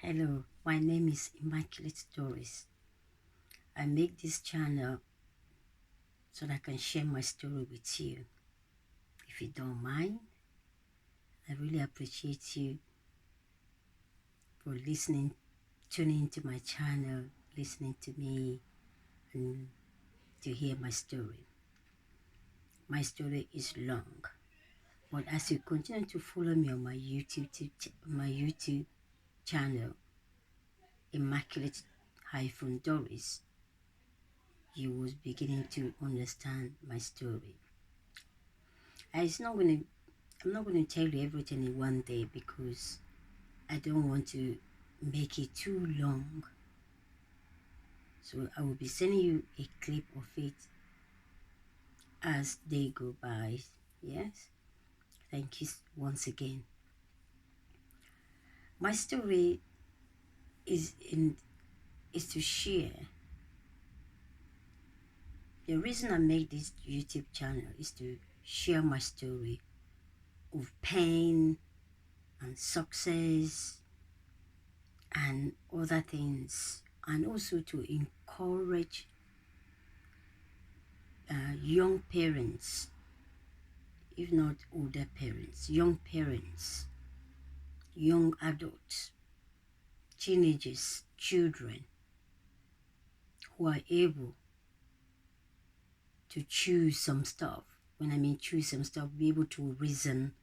Hello, my name is Immaculate-Doris. I make this channel so that I can share my story with you. If you don't mind, I really appreciate you for listening, tuning into my channel, listening to me, and to hear my story. My story is long, but as you continue to follow me on my YouTube channel, Immaculate-Doris, you will beginning to understand my story. I'm not gonna tell you everything in one day because I don't want to make it too long. So I will be sending you a clip of it as they go by. Yes. Thank you once again. My story is to share. The reason I make this YouTube channel is to share my story of pain and success and other things, and also to encourage young parents, if not older parents, young adults, teenagers, children who are able to choose some stuff. When I mean choose some stuff, be able to reason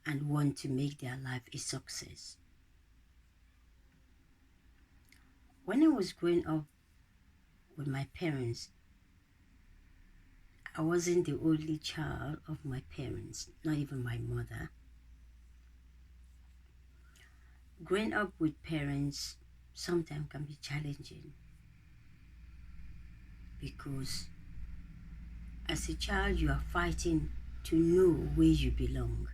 and want to make their life a success. When I was growing up with my parents, I wasn't the only child of my parents, not even my mother. Growing up with parents sometimes can be challenging because as a child you are fighting to know where you belong.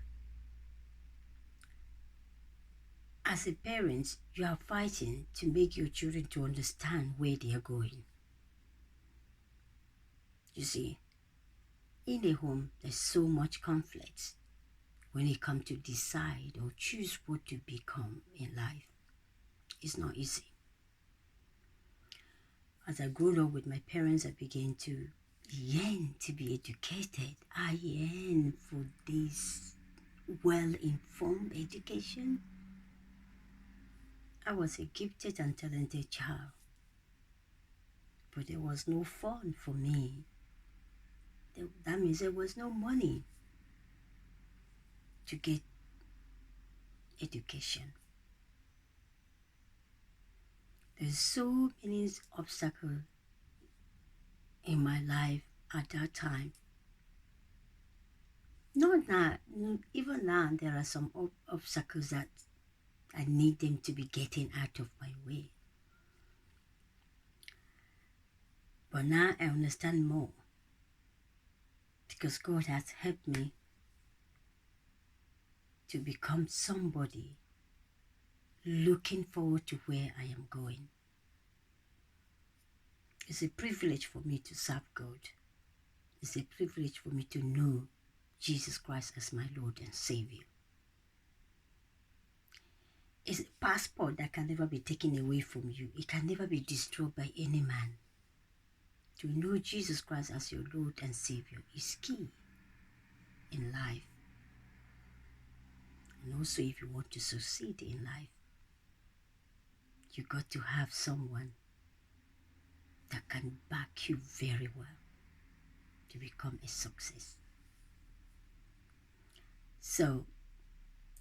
As a parent, you are fighting to make your children to understand where they are going. You see, in a home, there's so much conflict when it comes to decide or choose what to become in life. It's not easy. As I grew up with my parents, I began to yearn to be educated. I yearn for this well-informed education. I was a gifted and talented child, but there was no fun for me. That means there was no money to get education. There's so many obstacles in my life at that time. Not now, even now there are some obstacles that I need them to be getting out of my way. But now I understand more because God has helped me to become somebody looking forward to where I am going. It's a privilege for me to serve God. It's a privilege for me to know Jesus Christ as my Lord and Savior. It's a passport that can never be taken away from you. It can never be destroyed by any man. To know Jesus Christ as your Lord and Savior is key in life. And also if you want to succeed in life, you got to have someone that can back you very well to become a success. So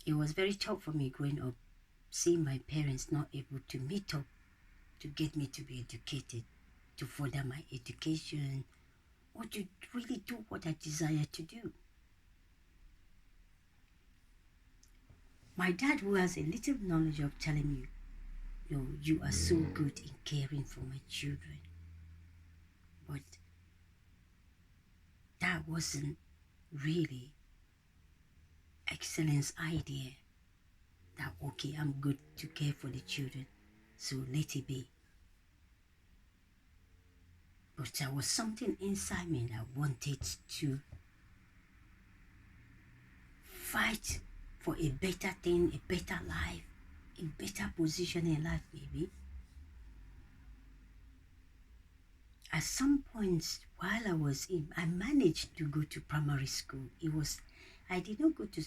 it was very tough for me growing up, seeing my parents not able to meet up to get me to be educated, to further my education, or to really do what I desire to do. My dad, who has a little knowledge of telling me, you are so good in caring for my children. But that wasn't really excellence idea that, okay, I'm good to care for the children, so let it be. But there was something inside me that wanted to fight for a better thing, a better life, a better position in life, maybe. At some points while I managed to go to primary school. I did not go to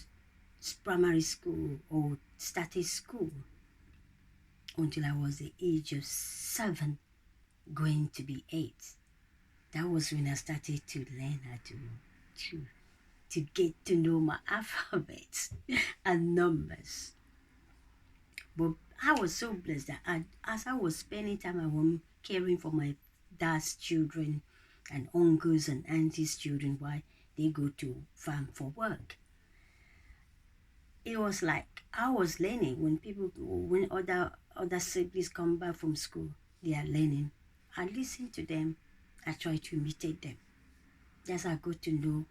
primary school or started school until I was the age of 7, going to be 8. That was when I started to learn how to get to know my alphabet and numbers. But I was so blessed that as I was spending time at home caring for my dad's children and uncles and aunties' children while they go to farm for work, it was like I was learning. When other siblings come back from school, they are learning. I listen to them. I try to imitate them. That's how I got to know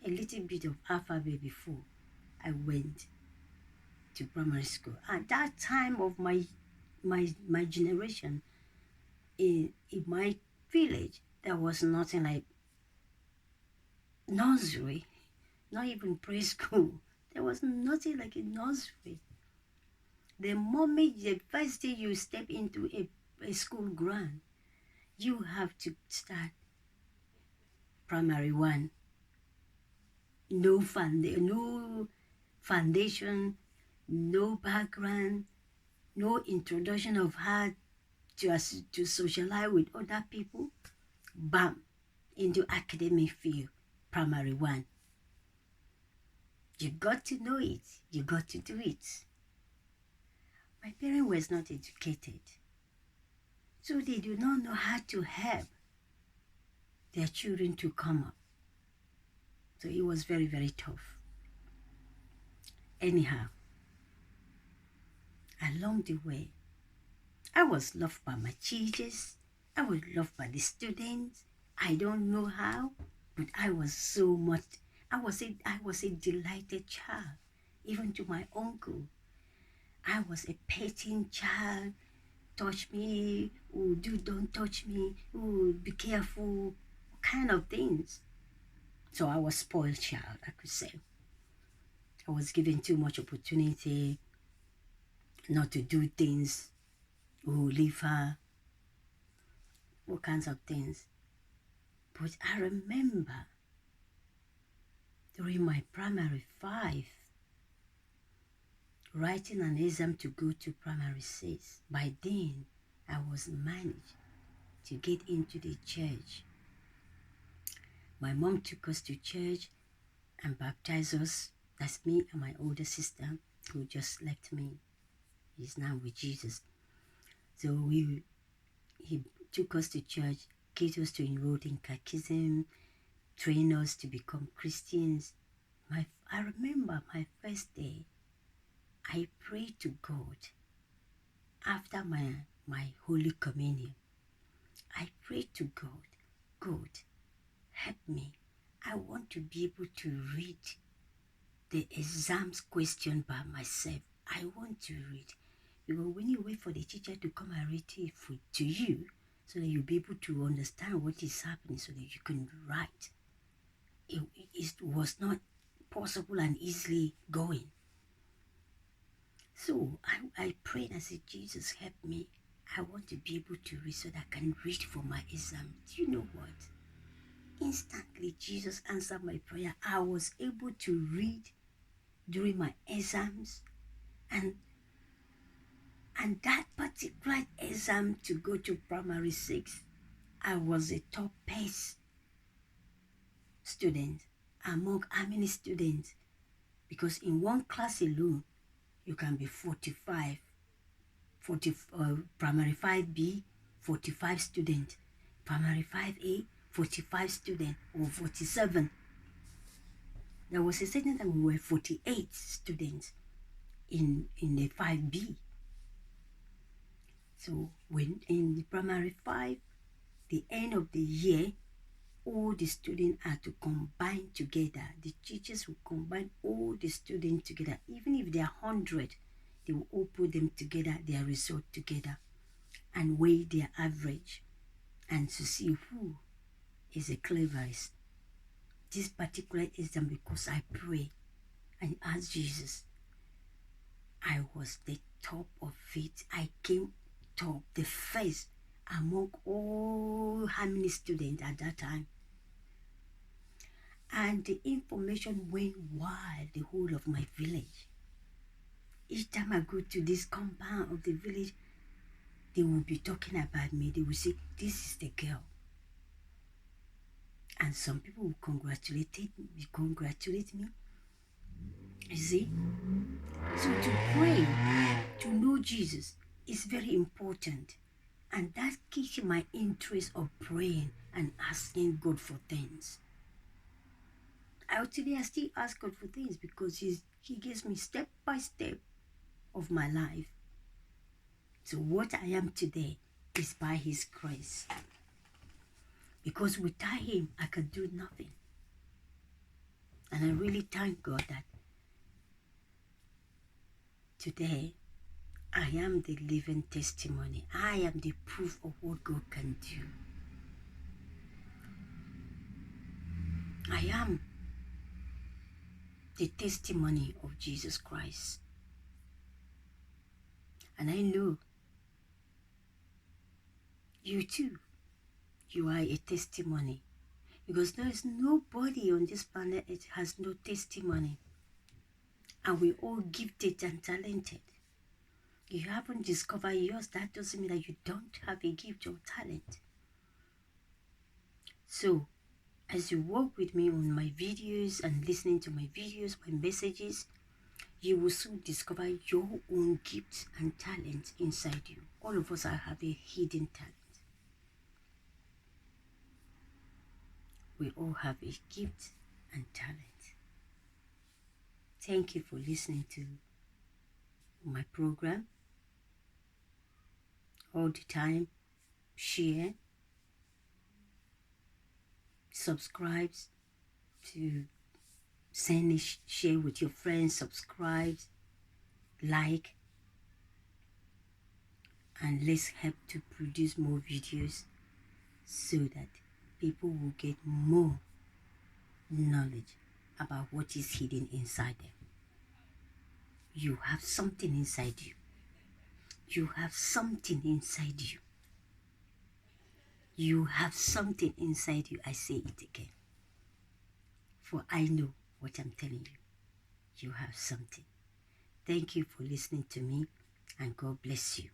a little bit of alphabet before I went to primary school. At that time of my generation, in my village, there was nothing like nursery, not even preschool. There was nothing like a nursery. The first day you step into a school ground, you have to start primary 1. No foundation, no background, no introduction of how to socialize with other people. Bam, into academic field, primary 1. You got to know it. You got to do it. My parents was not educated, so they do not know how to help their children to come up. So it was very, very tough. Anyhow, along the way, I was loved by my teachers. I was loved by the students. I don't know how, but I was a delighted child, even to my uncle. I was a petting child. Touch me, oh, don't touch me, oh, be careful, kind of things. So I was spoiled child, I could say. I was given too much opportunity not to do things, oh, leave her, all kinds of things. But I remember during my primary 5, writing an exam to go to primary 6. By then, I was managed to get into the church. My mom took us to church and baptized us. That's me and my older sister who just left me. He's now with Jesus. So he took us to church, get us to enroll in catechism, train us to become Christians. I remember my first day, I prayed to God after my Holy Communion. I prayed to God, God, help me. I want to be able to read the exams question by myself. I want to read. Because when you wait for the teacher to come and read it to you, so that you'll be able to understand what is happening, so that you can write, it was not possible and easily going. So I prayed and said, Jesus, help me. I want to be able to read so that I can read for my exam. Do you know what? Instantly, Jesus answered my prayer. I was able to read during my exams, and that particular exam to go to primary 6, I was a top pace student among how many students? Because in one class alone, you can be 45, primary 5B, 45 students, primary 5A, 45 students, or 47. There was a certain time we were 48 students in the 5B. So when in the primary 5, the end of the year, all the students are to combine together. The teachers will combine all the students together. Even if they are 100, they will all put them together, their result together, and weigh their average, and to see who is the cleverest. This particular exam, because I pray and ask Jesus, I was the top of it. I came top, the first among all how many students at that time. And the information went wild the whole of my village. Each time I go to this compound of the village, they will be talking about me. They will say, this is the girl. And some people will congratulate me. You see? So to pray, to know Jesus is very important. And that keeps my interest of praying and asking God for things. I still ask God for things because He gives me step by step of my life. So what I am today is by His grace. Because without Him, I could do nothing. And I really thank God that today I am the living testimony. I am the proof of what God can do. I am the testimony of Jesus Christ. And I know you too, you are a testimony. Because there is nobody on this planet that has no testimony. And we all gifted and talented. You haven't discovered yours, that doesn't mean that you don't have a gift or talent. So, as you work with me on my videos and listening to my videos, my messages, you will soon discover your own gifts and talents inside you. All of us have a hidden talent. We all have a gift and talent. Thank you for listening to my program. All the time, share, subscribe to share with your friends, subscribe, like, and let's help to produce more videos so that people will get more knowledge about what is hidden inside them. You have something inside you. You have something inside you. You have something inside you. I say it again. For I know what I'm telling you. You have something. Thank you for listening to me, and God bless you.